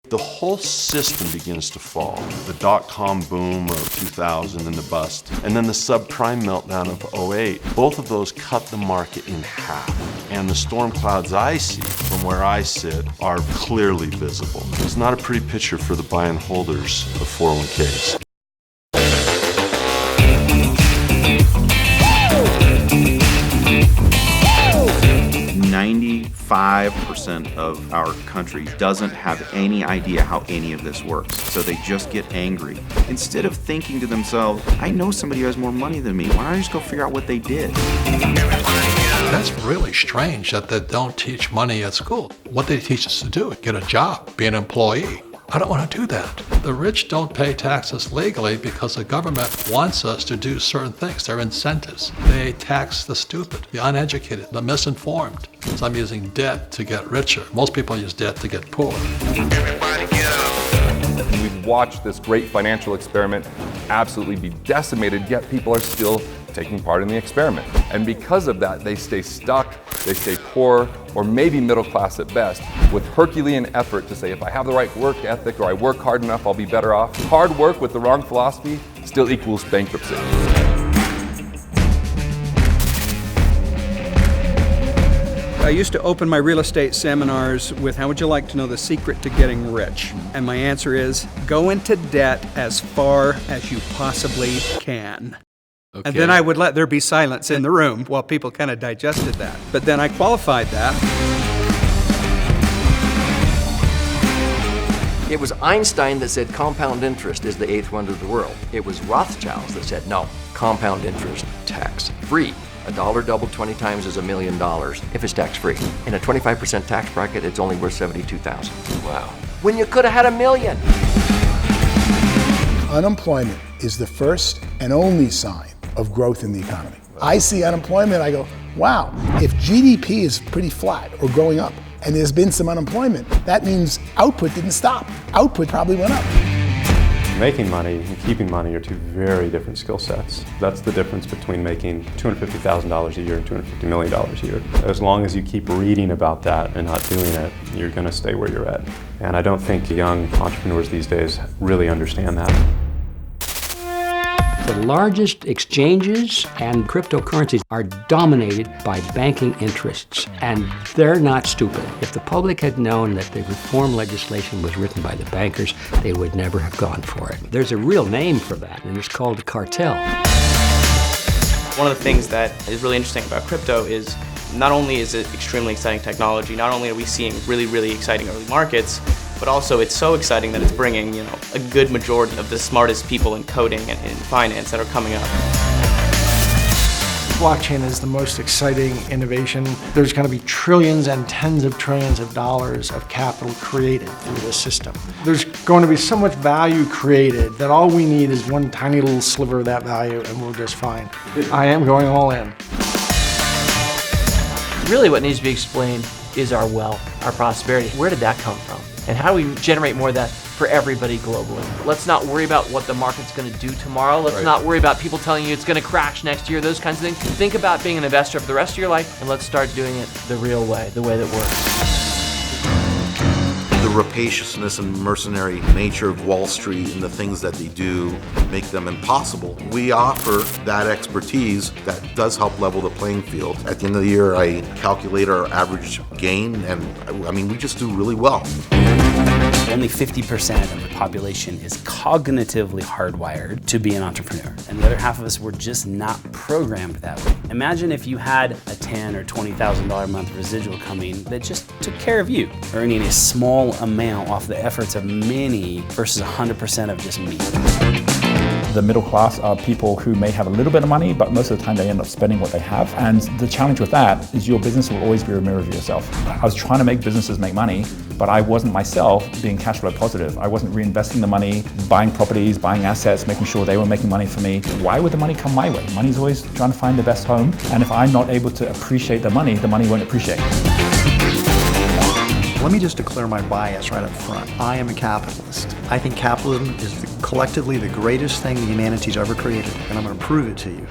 The whole system begins to fall. The dot-com boom of 2000 and the bust, and then the subprime meltdown of '08. Both of those cut the market in half. And the storm clouds I see from where I sit are clearly visible. It's not a pretty picture for the buy and holders of 401ks. 95% of our country doesn't have any idea how any of this works, so they just get angry. Instead of thinking to themselves, I know somebody who has more money than me, why don't I just go figure out what they did? That's really strange that they don't teach money at school. What they teach us to do, get a job, be an employee. I don't want to do that. The rich don't pay taxes legally because the government wants us to do certain things. They're incentives. They tax the stupid, the uneducated, the misinformed. So I'm using debt to get richer. Most people use debt to get poor. Everybody get up. We've watched this great financial experiment absolutely be decimated, yet people are still taking part in the experiment. And because of that, they stay stuck, they stay poor, or maybe middle class at best, with Herculean effort to say, if I have the right work ethic or I work hard enough, I'll be better off. Hard work with the wrong philosophy still equals bankruptcy. I used to open my real estate seminars with, how would you like to know the secret to getting rich? And my answer is, go into debt as far as you possibly can. Okay. And then I would let there be silence in the room while people kind of digested that. But then I qualified that. It was Einstein that said compound interest is the eighth wonder of the world. It was Rothschilds that said, no, compound interest, tax-free. A dollar doubled 20 times is $1 million if it's tax-free. In a 25% tax bracket, it's only worth $72,000. Wow. When you could have had $1 million. Unemployment is the first and only sign of growth in the economy. I see unemployment, I go, wow, if GDP is pretty flat or going up, and there's been some unemployment, that means output didn't stop. Output probably went up. Making money and keeping money are two very different skill sets. That's the difference between making $250,000 a year and $250 million a year. As long as you keep reading about that and not doing it, you're going to stay where you're at. And I don't think young entrepreneurs these days really understand that. The largest exchanges and cryptocurrencies are dominated by banking interests, and they're not stupid. If the public had known that the reform legislation was written by the bankers, they would never have gone for it. There's a real name for that, and it's called a cartel. One of the things that is really interesting about crypto is not only is it extremely exciting technology, not only are we seeing really, really exciting early markets, but also it's so exciting that it's bringing, a good majority of the smartest people in coding and in finance that are coming up. Blockchain is the most exciting innovation. There's going to be trillions and tens of trillions of dollars of capital created through this system. There's going to be so much value created that all we need is one tiny little sliver of that value and we're just fine. I am going all in. Really what needs to be explained is our wealth, our prosperity. Where did that come from? And how do we generate more of that for everybody globally? Let's not worry about what the market's going to do tomorrow. Let's not worry about people telling you it's going to crash next year, those kinds of things. Think about being an investor for the rest of your life, and let's start doing it the real way, the way that works. The rapaciousness and mercenary nature of Wall Street and the things that they do make them impossible. We offer that expertise that does help level the playing field. At the end of the year, I calculate our average gain, and we just do really well. Only 50% of the population is cognitively hardwired to be an entrepreneur. And the other half of us were just not programmed that way. Imagine if you had a $10,000 or $20,000 a month residual coming that just took care of you, earning a small amount off the efforts of many versus 100% of just me. The middle class are people who may have a little bit of money, but most of the time they end up spending what they have. And the challenge with that is your business will always be a mirror of yourself. I was trying to make businesses make money, but I wasn't myself being cash flow positive. I wasn't reinvesting the money, buying properties, buying assets, making sure they were making money for me. Why would the money come my way? Money's always trying to find the best home. And if I'm not able to appreciate the money won't appreciate. Let me just declare my bias right up front. I am a capitalist. I think capitalism is collectively the greatest thing the humanity's ever created, and I'm going to prove it to you.